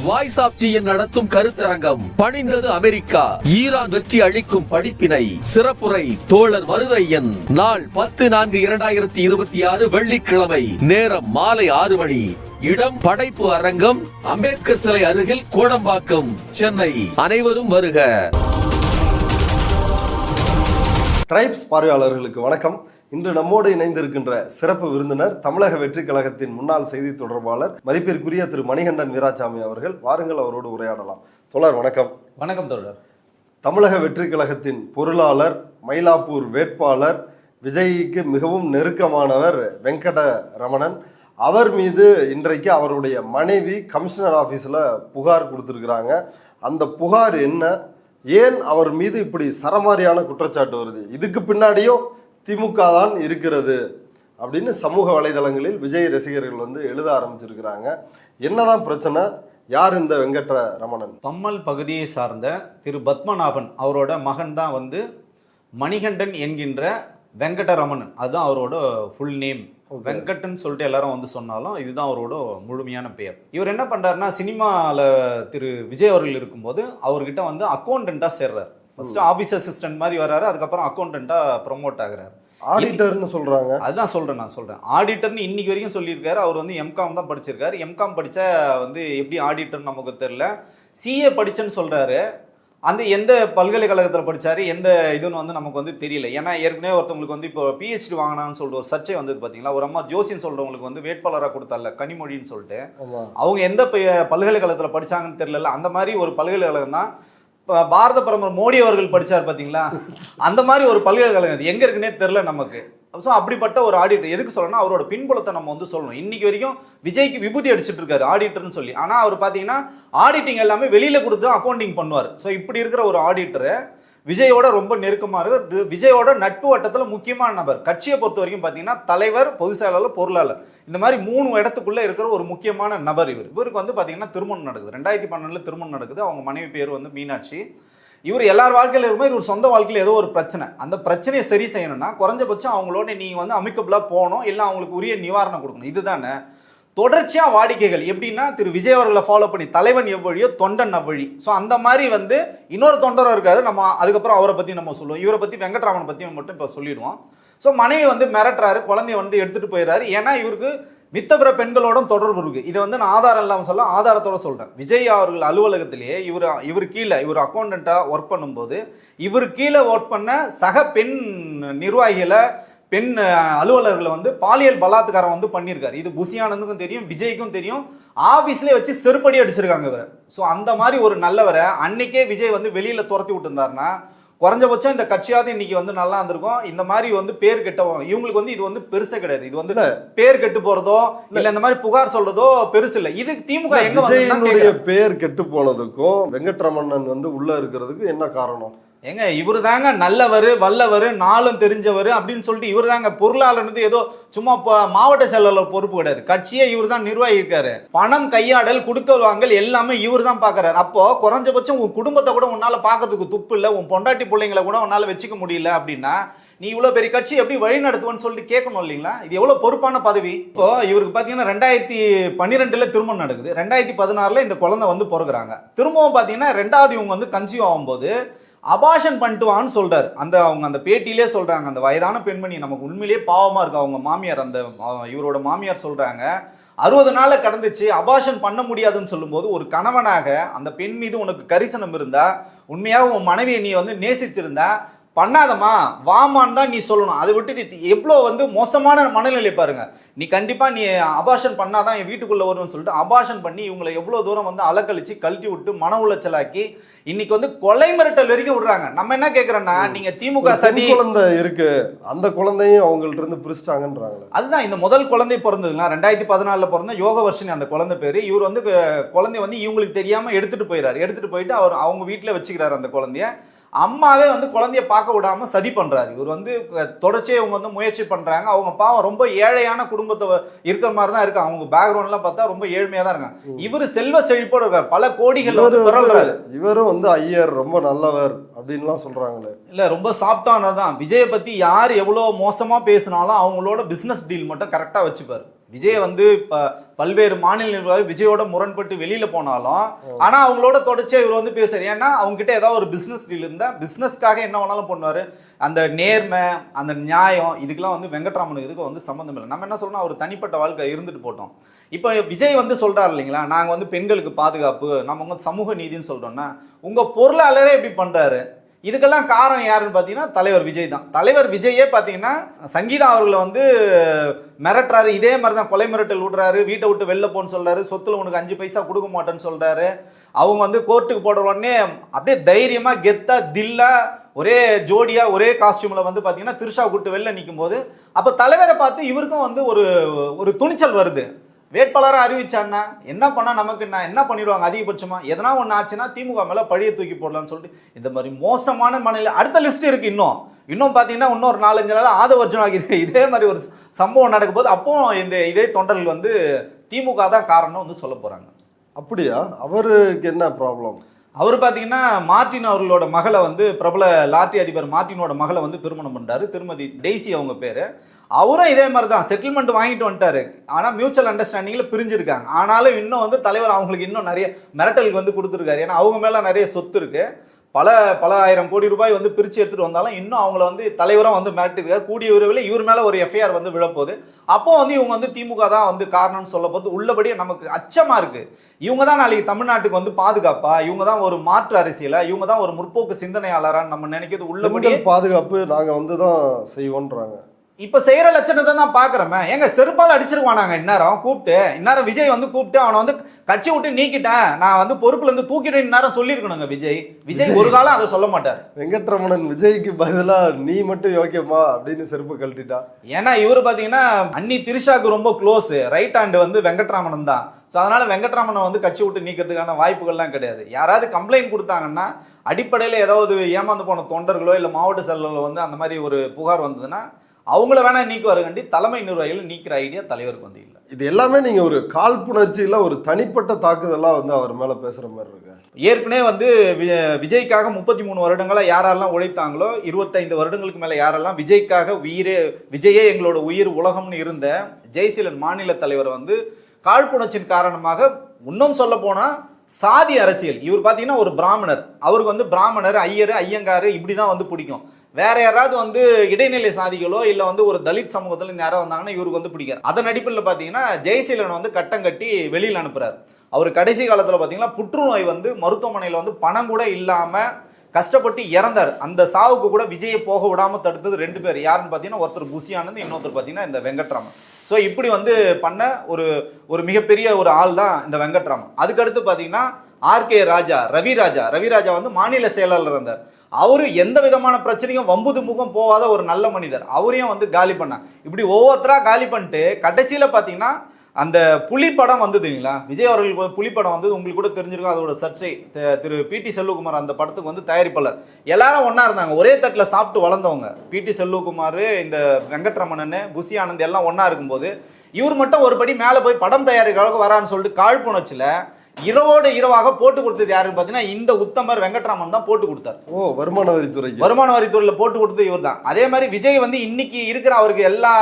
Voice of GN நடத்தும் கருத்தரங்கம் பணிந்தது America, Iran வெற்றி அளிக்கும் படிப்பினை. சிறப்புரை தோழர் மருதையன். நாள் 10/4/2026 வெள்ளிக்கிழமை. நேரம் மாலை 6 மணி. இடம் படைப்பு அரங்கம், அம்பேத்கர் சிலை அருகில், கோடம்பாக்கம், சென்னை. அனைவரும் வருக. ட்ரைப்ஸ் பார்வையாளர்களுக்கு வணக்கம். இன்று நம்மோடு இணைந்திருக்கின்ற சிறப்பு விருந்தினர் தமிழக வெற்றி கழகத்தின் முன்னாள் செய்தி தொடர்பாளர் மதிப்பிற்குரிய திரு மணிகண்டன் வீராசாமி அவர்கள். வாருங்கள், அவரோடு உரையாடலாம். தோழர் வணக்கம். வணக்கம் தோழர். தமிழக வெற்றி கழகத்தின் பொருளாளர், மயிலாப்பூர் வேட்பாளர், விஜய்க்கு மிகவும் நெருக்கமானவர் வெங்கட ரமணன். அவர் மீது இன்றைக்கு அவருடைய மனைவி கமிஷனர் ஆபீஸ்ல புகார் கொடுத்திருக்கிறாங்க. அந்த புகார் என்ன, ஏன் அவர் மீது இப்படி சரமாரியான குற்றச்சாட்டு வருது, இதுக்கு பின்னாடியும் திமுக தான் இருக்கிறது அப்படின்னு சமூக வலைதளங்களில் விஜய் ரசிகர்கள் எழுத ஆரம்பிச்சிருக்கிறாங்க. என்னதான் பிரச்சனை, யார் இந்த வெங்கட ரமணன்? பம்மல் பகுதியை சார்ந்த திரு பத்மநாபன் அவரோட மகன் தான் மணிகண்டன் என்கின்ற வெங்கடரமணன். அதுதான் அவரோட ஃபுல் நேம். வெங்கட்டன் சொல்லிட்டு எல்லாரும் சொன்னாலும் இதுதான் அவரோட முழுமையான பெயர். இவர் என்ன பண்றாருன்னா, சினிமாவில் திரு விஜய் அவர்கள் இருக்கும்போது அவர்கிட்ட அக்கௌண்டண்டா சேர்றாரு. ஃபர்ஸ்ட் ஆபீஸ் அசிஸ்டன்ட் மாதிரி வர்றாரு, அதுக்கப்புறம் அக்கௌண்டண்டா ப்ரொமோட் ஆகுறாரு. ஆடிட்டர்னு சொல்றாங்க. அதுதான் நான் சொல்றேன். ஆடிட்டர்னு இன்னைக்கு வரைக்கும் சொல்லியிருக்காரு. அவர் எம்காம் தான் படிச்சிருக்காரு. எம்காம் படிச்சா எப்படி ஆடிட்டர் நமக்கு தெரியல. சிஏ படிச்சேன்னு சொல்றாரு. அந்த எந்த பல்கலைக்கழகத்தில் படிச்சாரு, எந்த இதுன்னு நமக்கு தெரியல. ஏன்னா ஏற்கனவே ஒருத்தவங்களுக்கு இப்போ பிஹெச்டி வாங்கினான்னு சொல்லிட்டு ஒரு சர்ச்சை பார்த்தீங்களா. ஒரு அம்மா ஜோசின்னு சொல்றவங்களுக்கு வேட்பாளராக கொடுத்தால கனிமொழின்னு சொல்லிட்டு, அவங்க எந்த பல்கலைக்கழகத்தில் படிச்சாங்கன்னு தெரியல. அந்த மாதிரி ஒரு பல்கலைக்கழகம் தான் பாரத பிரதமர் மோடி அவர்கள் படிச்சார் பாத்தீங்களா. அந்த மாதிரி ஒரு பல்கலைக்கழகம் எங்க இருக்குன்னே தெரியல நமக்கு. ஸோ அப்படிப்பட்ட ஒரு ஆடிட்டர். எதுக்கு சொல்லணும்னா, அவரோட பின்புலத்தை நம்ம சொல்லணும். இன்னைக்கு வரைக்கும் விஜய்க்கு விபூதி அடிச்சுட்டு இருக்காரு ஆடிட்டர்னு சொல்லி. ஆனா அவர் பாத்தீங்கன்னா ஆடிட்டிங் எல்லாமே வெளியில கொடுத்து அக்கௌண்டிங் பண்ணுவார். ஸோ இப்படி இருக்கிற ஒரு ஆடிட்டர் விஜயோட ரொம்ப நெருக்கமா இருக்கு. விஜயோட நட்பு வட்டத்துல முக்கியமான நபர். கட்சியை பொறுத்த வரைக்கும் பாத்தீங்கன்னா தலைவர், பொதுச் செயலாளர், பொருளாளர், இந்த மாதிரி 3 இடத்துக்குள்ள இருக்கிற ஒரு முக்கியமான நபர் இவர். இவருக்கு பாத்தீங்கன்னா திருமணம் நடக்குது. 2012 திருமணம் நடக்குது. அவங்க மனைவி பேர் மீனாட்சி. இவர் எல்லார் வாழ்க்கையில இருக்கும்போது இவர் சொந்த வாழ்க்கையில் ஏதோ ஒரு பிரச்சனை. அந்த பிரச்சனையை சரி செய்யணும்னா குறைஞ்சபட்சம் அவங்களோட நீங்க அமிக்கபிளா போகணும், இல்லை அவங்களுக்கு உரிய நிவாரணம் கொடுக்கணும். இதுதானே தொடர்ச்சியா வாடிக்கைகள். எப்படின்னா, திரு விஜய் அவர்களை ஃபாலோ பண்ணி தலைவன் எவ்வழியோ தொண்டன் அவ்வழி. ஸோ அந்த மாதிரி இன்னொரு தொண்டரும் இருக்காரு. நம்ம அதுக்கப்புறம் அவரை பத்தி நம்ம சொல்லுவோம். இவரை பத்தி வெங்கட்ராமனை பத்தி மட்டும் இப்போ சொல்லிடுவோம். ஸோ மனைவி மிரட்டுறாரு, குழந்தைய எடுத்துட்டு போயிடுறாரு. ஏன்னா இவருக்கு மித்தபிற பெண்களோட தொடர்பு இருக்கு. இதை நான் ஆதாரம் இல்லாமல் சொல்ல, ஆதாரத்தோட சொல்றேன். விஜய் அவர்கள் அலுவலகத்திலேயே இவர் கீழே, இவர் அக்கௌண்டண்டா ஒர்க் பண்ணும்போது இவர் கீழே ஒர்க் பண்ண சக பெண் நிர்வாகிகளை, பெண் அலுவலர்களை பாலியல் பலாத்காரம் பண்ணியிருக்காரு. இது புசி ஆனந்துக்கும் தெரியும், விஜய்க்கும் தெரியும். ஆபீஸ்லேயே வச்சு செருப்படி அடிச்சிருக்காங்க இவரை. ஸோ அந்த மாதிரி ஒரு நல்லவரை அன்னைக்கே விஜய் வெளியில துரத்தி விட்டுருந்தாருன்னா குறைஞ்சபட்சம் இந்த கட்சியாவது இன்னைக்கு நல்லா இருந்திருக்கும். இந்த மாதிரி பேர் கெட்டவங்க இவங்களுக்கு இது பெருசே கிடையாது. இது பேர் கெட்டு போறதோ இல்ல இந்த மாதிரி புகார் சொல்றதோ பெருசு இல்ல. இது திமுக எங்க பேர் கெட்டு போனதுக்கும் வெங்கட்ரமணன் உள்ள இருக்கிறதுக்கு என்ன காரணம்? ஏங்க, இவரு தாங்க நல்லவர், வல்லவர், நாளும் தெரிஞ்சவர் அப்படின்னு சொல்லிட்டு இவர் தாங்க பொருளாளர். ஏதோ சும்மா மாவட்ட செயலாளர் பொறுப்பு கிடையாது. கட்சியே இவர் தான் நிர்வாகிக்காரு. பணம் கையாடல், குடுக்கல் வாங்கல் எல்லாமே இவர் தான் பாக்குறாரு. அப்போ குறைஞ்சபட்சம் உன் குடும்பத்தை கூட உன்னால பாக்கிறதுக்கு துப்பு இல்ல, உன் பொண்டாட்டி பிள்ளைங்களை கூட உன்னால வச்சுக்க முடியல அப்படின்னா நீ இவ்வளவு பெரிய கட்சி எப்படி வழி நடத்துவன்னு சொல்லிட்டு கேட்கணும் இல்லைங்களா? இது எவ்வளவு பொறுப்பான பதவி. இப்போ இவருக்கு பாத்தீங்கன்னா 2012 திருமணம் நடக்குது. 2016 இந்த குழந்தை பிறகுறாங்க. திரும்பவும் பாத்தீங்கன்னா 2வது இவங்க கன்சீவ் ஆகும்போது அபாஷன் பண்ணிட்டு வான்னு சொல்றாரு. அவங்க அந்த பேட்டியிலே சொல்றாங்க, அந்த வயதான பெண்மணி நமக்கு உண்மையிலேயே பாவமா இருக்கு. அவங்க மாமியார், இவரோட மாமியார் சொல்றாங்க, 60 நாள் கடந்துச்சு, அபாஷன் பண்ண முடியாதுன்னு சொல்லும்போது ஒரு கணவனாக அந்த பெண் மீது உனக்கு கரிசனம் இருந்தா, உண்மையாக உன் மனைவியை நீ நேசிச்சிருந்தா பண்ணாதமா வாமான்னு தான் நீ சொல்லணும். அதை விட்டுட்டு எவ்வளோ மோசமான மனநிலை பாருங்க. நீ கண்டிப்பா நீ அபாஷன் பண்ணாதான் என் வீட்டுக்குள்ள வரும்னு சொல்லிட்டு அபாஷன் பண்ணி இவங்களை எவ்வளவு தூரம் அலக்கழிச்சு கழட்டி விட்டு மன உளைச்சலாக்கி இன்னைக்கு கொலை மிரட்டல் வரைக்கும் விடுறாங்க. நம்ம என்ன கேக்குறோம்னா, நீங்க திமுக சதி குழந்தை இருக்கு, அந்த குழந்தையும் அவங்கள்ட்ட இருந்து பிரிச்சிட்டாங்கன்றாங்க. அதுதான் இந்த முதல் குழந்தை பிறந்ததுங்களா 2014 பிறந்த யோகவர்ஷினி அந்த குழந்தை பேரு. இவர் குழந்தை இவங்களுக்கு தெரியாம எடுத்துட்டு போயிறாரு. எடுத்துட்டு போயிட்டு அவர் அவங்க வீட்டுல வச்சுக்கிறாரு அந்த குழந்தைய. அம்மாவே குழந்தைய பார்க்க விடாம சதி பண்றாரு. இவர் தொடர்ச்சியை இவங்க முயற்சி பண்றாங்க. அவங்க பாவம் ரொம்ப ஏழையான குடும்பத்தை இருக்கிற மாதிரி தான் இருக்கு. அவங்க பேக்ரவுண்ட்லாம் பார்த்தா ரொம்ப ஏழ்மையா தான் இருக்காங்க. இவரு செல்வ செழிப்போட இருக்காரு, பல கோடிகள் பிறல்றாரு. இவரும் ஐயர் ரொம்ப நல்லவர் அப்படின்லாம் சொல்றாங்களே. இல்ல, ரொம்ப சாப்டானதான். விஜயை பத்தி யார் எவ்வளவு மோசமா பேசினாலும் அவங்களோட பிசினஸ் டீல் மட்டும் கரெக்டா வச்சுப்பாரு. விஜய் பல்வேறு மாநில நிர்வாகிகள் விஜயோட முரண்பட்டு வெளியில போனாலும் ஆனா அவங்களோட தொடர்ச்சியா இவர் வந்து பேசுறாரு. ஏன்னா அவங்க கிட்ட ஏதாவது ஒரு பிசினஸ் டீல் இருந்தா பிசினஸ்க்காக என்ன வேணாலும் பண்ணுவாரு. அந்த நேர்மை, அந்த நியாயம், இதுக்கெல்லாம் வந்து வெங்கட்ராமனுக்கு இதுக்கு வந்து சம்மந்தம் இல்லை. நம்ம என்ன சொல்லணும், அவர் தனிப்பட்ட வாழ்க்கை இருந்துட்டு போட்டோம். இப்போ விஜய் வந்து சொல்றாரு இல்லைங்களா, நாங்க வந்து பெண்களுக்கு பாதுகாப்பு, நம்ம வந்து சமூக நீதினு சொல்றோம்னா உங்க பொருளாளரே இப்படி பண்றாரு. இதுக்கெல்லாம் காரணம் யாருன்னு பார்த்தீங்கன்னா தலைவர் விஜய் தான். தலைவர் விஜயே பார்த்தீங்கன்னா சங்கீதா அவர்களை வந்து மிரட்டுறாரு. இதே மாதிரி தான் கொலை மிரட்டல் விடுறாரு, வீட்டை விட்டு வெளில போன்னு சொல்றாரு, சொத்துல உனக்கு 5 பைசா கொடுக்க மாட்டேன்னு சொல்றாரு. அவங்க வந்து கோர்ட்டுக்கு போடுற உடனே அப்படியே தைரியமா கெத்தா தில்லா ஒரே ஜோடியா ஒரே காஸ்டியூம்ல வந்து பாத்தீங்கன்னா திருஷா கூட்டு வெளில நிற்கும் போது அப்ப தலைவரை பார்த்து இவருக்கும் வந்து ஒரு துணிச்சல் வருது. வேட்பாளரை அறிவிச்சான்னா என்ன பண்ணா நமக்கு என்ன பண்ணிடுவாங்க, அதிகபட்சமா எதனா ஒன்று ஆச்சுன்னா திமுக மேல பழிய தூக்கி போடலாம்னு சொல்லிட்டு இந்த மாதிரி மோசமான மனநிலை. அடுத்த லிஸ்ட் இருக்கு. இன்னும் பாத்தீங்கன்னா இன்னொரு 4-5 நாள் ஆதவர்ஜுன் ஆகிருக்கு இதே மாதிரி ஒரு சம்பவம் நடக்கும் போது அப்போ இதே தொண்டர்கள் வந்து திமுக தான் காரணம் வந்து சொல்ல போறாங்க. அப்படியா? அவருக்கு என்ன ப்ராப்ளம்? அவர் பார்த்தீங்கன்னா மார்டின் அவர்களோட மகளை வந்து பிரபல லாட்டரி அதிபர் மார்டினோட மகளை வந்து திருமணம் பண்றாரு. திருமதி டெய்சி அவங்க பேரு. அவரும் இதே மாதிரி தான் செட்டில்மெண்ட் வாங்கிட்டு வந்துட்டாரு. ஆனால் மியூச்சுவல் அண்டர்ஸ்டாண்டிங்ல பிரிஞ்சிருக்காங்க. ஆனாலும் இன்னும் வந்து தலைவர் அவங்களுக்கு இன்னும் நிறைய மிரட்டலுக்கு வந்து கொடுத்துருக்காரு. ஏன்னா அவங்க மேல நிறைய சொத்து இருக்கு. பல ஆயிரம் கோடி ரூபாய் வந்து பிரிச்சு எடுத்துட்டு வந்தாலும் இன்னும் அவங்கள வந்து தலைவரும் வந்து மிரட்டிருக்காரு. கூடிய விரைவில் இவர் மேல ஒரு எஃப்ஐஆர் வந்து விழப்போகுது. அப்போ வந்து இவங்க வந்து திமுக தான் வந்து காரணம்னு சொல்ல போது உள்ளபடியே நமக்கு அச்சமா இருக்கு. இவங்க தான் நாளைக்கு தமிழ்நாட்டுக்கு வந்து பாதுகாப்பா, இவங்க தான் ஒரு மாற்று அரசியலா, இவங்க தான் ஒரு முற்போக்கு சிந்தனையாளரான்னு நம்ம நினைக்கிறது உள்ளபடியே பாதுகாப்பு நாங்க வந்து தான் செய்வோன்றாங்க. இப்ப செய்யற லட்சணத்தை தான் பாக்குறோமே. எங்க செருப்பால் அடிச்சிருவானாங்க. இந்நேரம் கூப்பிட்டு இந்நேரம் விஜய் வந்து கூப்பிட்டு அவனை வந்து கட்சி விட்டு நீக்கிட்டேன், நான் வந்து பொறுப்புல இருந்து தூக்கிட்டேன் இந்நேரம் சொல்லியிருக்கணுங்க. விஜய் ஒரு காலம் அதை சொல்ல மாட்டார். வெங்கட்ரமணன் விஜய்க்கு பதிலா நீ மட்டும் யோக்கியமா அப்படின்னு செருப்பு கழட்டிட்டா. ஏன்னா இவரு பாத்தீங்கன்னா அன்னி திரிஷாக்கு ரொம்ப க்ளோஸ் ரைட் ஹேண்ட் வந்து வெங்கட்ராமன் தான். ஸோ அதனால வெங்கட்ராமனை வந்து கட்சி விட்டு நீக்கிறதுக்கான வாய்ப்புகள்லாம் கிடையாது. யாராவது கம்ப்ளைண்ட் கொடுத்தாங்கன்னா அடிப்படையில் ஏதாவது ஏமாந்து போன தொண்டர்களோ இல்லை மாவட்ட செயலர்களோ வந்து அந்த மாதிரி ஒரு புகார் வந்ததுன்னா அவங்கள வேணா நீக்குவாரு கண்டி தலைமை நிர்வாகிகள் நீக்கிற ஐடியா தலைவருக்கு வந்து இல்லை. இது எல்லாமே நீங்க ஒரு காழ்ப்புணர்ச்சியில ஒரு தனிப்பட்ட தாக்குதலா வந்து அவர் மேல பேசுற மாதிரி இருக்கு. ஏற்கனவே வந்து விஜய்க்காக 33 வருடங்களா யாரெல்லாம் உழைத்தாங்களோ 25 வருடங்களுக்கு மேல யாரெல்லாம் விஜய்க்காக விஜயே எங்களோட உயிர் உலகம்னு இருந்த ஜெய்சீலன் மாநில தலைவர் வந்து காழ்ப்புணர்ச்சியின் காரணமாக இன்னும் சொல்ல போனா சாதி அரசியல். இவர் பாத்தீங்கன்னா ஒரு பிராமணர், அவருக்கு வந்து பிராமணர், ஐயர், ஐயங்காரு இப்படிதான் வந்து பிடிக்கும். வேற யாராவது வந்து இடைநிலை சாதிகளோ இல்ல வந்து ஒரு தலித் சமூகத்துல இந்த யாராவது வந்தாங்கன்னா இவருக்கு வந்து பிடிக்காது. அதன் அடிப்படையில் பாத்தீங்கன்னா ஜெயசீலன் வந்து கட்டம் கட்டி வெளியில் அனுப்புறாரு. அவர் கடைசி காலத்துல பாத்தீங்கன்னா புற்றுநோய் வந்து மருத்துவமனையில வந்து பணம் கூட இல்லாம கஷ்டப்பட்டு இறந்தார். அந்த சாவுக்கு கூட விஜயை போக விடாம தடுத்தது 2 பேர். யாருன்னு பாத்தீங்கன்னா ஒருத்தர் புசி ஆனந்த், இன்னொருத்தர் பாத்தீங்கன்னா இந்த வெங்கட்ராமன். ஸோ இப்படி வந்து பண்ண ஒரு மிகப்பெரிய ஒரு ஆள் தான் இந்த வெங்கட்ராமன். அதுக்கடுத்து பாத்தீங்கன்னா ஆர்கே ராஜா, ரவிராஜா வந்து மாநில செயலாளர் இருந்தார். அவரு எந்த விதமான பிரச்சனையும் வம்புது முகம் போகாத ஒரு நல்ல மனிதர். அவரையும் வந்து காலி பண்ண இப்படி ஒவ்வொருத்தரா காலி பண்ணிட்டு கடைசியில பாத்தீங்கன்னா அந்த புலி படம் வந்ததுங்களா, விஜய் அவர்களுக்கு புலி படம் வந்து உங்களுக்கு கூட தெரிஞ்சிருக்கும். அதோட சர்ச்சை திரு பிடி செல்வகுமார் அந்த படத்துக்கு வந்து தயாரிப்பாளர் எல்லாரும் ஒன்னா இருந்தாங்க. ஒரே தட்டில் சாப்பிட்டு வளர்ந்தவங்க. பிடி செல்வகுமார், இந்த வெங்கட்ரமணன், புசி ஆனந்த் எல்லாம் ஒன்னா இருக்கும்போது இவர் மட்டும் ஒரு படி மேலே போய் படம் தயாரிக்க வரான்னு சொல்லிட்டு காழ்ப்புணர்ச்சியில இரவோடு இரவாக போட்டு கொடுத்தது யாருன்னு பாத்தீங்கன்னா இந்த உத்தமர் வெங்கட்ராமன் தான் போட்டு கொடுத்தார். வருமான வரித்துறையில போட்டு கொடுத்தது இவர் தான். அதே மாதிரி விஜய் வந்து இன்னைக்கு இருக்கிற அவருக்கு எல்லா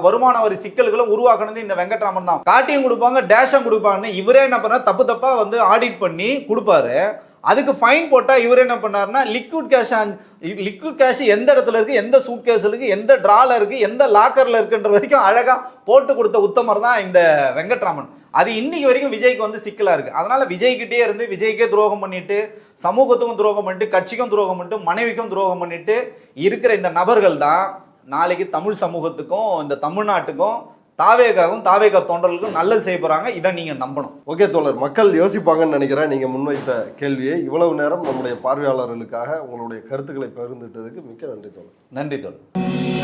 வருமான வரி சிக்கல்களும் உருவாக்குனது இந்த வெங்கட்ராமன் தான். காட்டியும் கொடுப்பாங்க, டேஷும் கொடுப்பாங்கன்னு இவரே என்ன பண்ண தப்பா வந்து ஆடிட் பண்ணி கொடுப்பாரு. அதுக்கு ஃபைன் போட்டா இவர் என்ன பண்ணாருன்னா லிக்விட் கேஷ் எந்த இடத்துல இருக்கு, எந்த சூட் கேஸ்ல இருக்கு, எந்த டிரால இருக்கு, எந்த லாக்கர்ல இருக்குன்ற வரைக்கும் அழகா போட்டு கொடுத்த உத்தமர் தான் இந்த வெங்கட்ராமன். அது இன்னைக்கு வரைக்கும் விஜய்க்கு வந்து சிக்கலா இருக்கு. அதனால விஜய்கிட்டே இருந்து விஜய்க்கே துரோகம் பண்ணிட்டு, சமூகத்துக்கும் துரோகம் பண்ணிட்டு, கட்சிக்கும் துரோகம் பண்ணிட்டு, மனைவிக்கும் துரோகம் பண்ணிட்டு இருக்கிற இந்த நபர்கள் தான் நாளைக்கு தமிழ் சமூகத்துக்கும் இந்த தமிழ்நாட்டுக்கும் தாவேகா தொண்டர்களுக்கும் நல்லது செய்ய போறாங்க. இதை நீங்க நம்பணும். ஓகே தோழர், மக்கள் யோசிப்பாங்கன்னு நினைக்கிறேன் நீங்க முன்வைத்த கேள்வியை. இவ்வளவு நேரம் நம்முடைய பார்வையாளர்களுக்காக உங்களுடைய கருத்துக்களை பகிர்ந்துட்டதுக்கு மிக்க நன்றி தோழர். நன்றி தோழர்.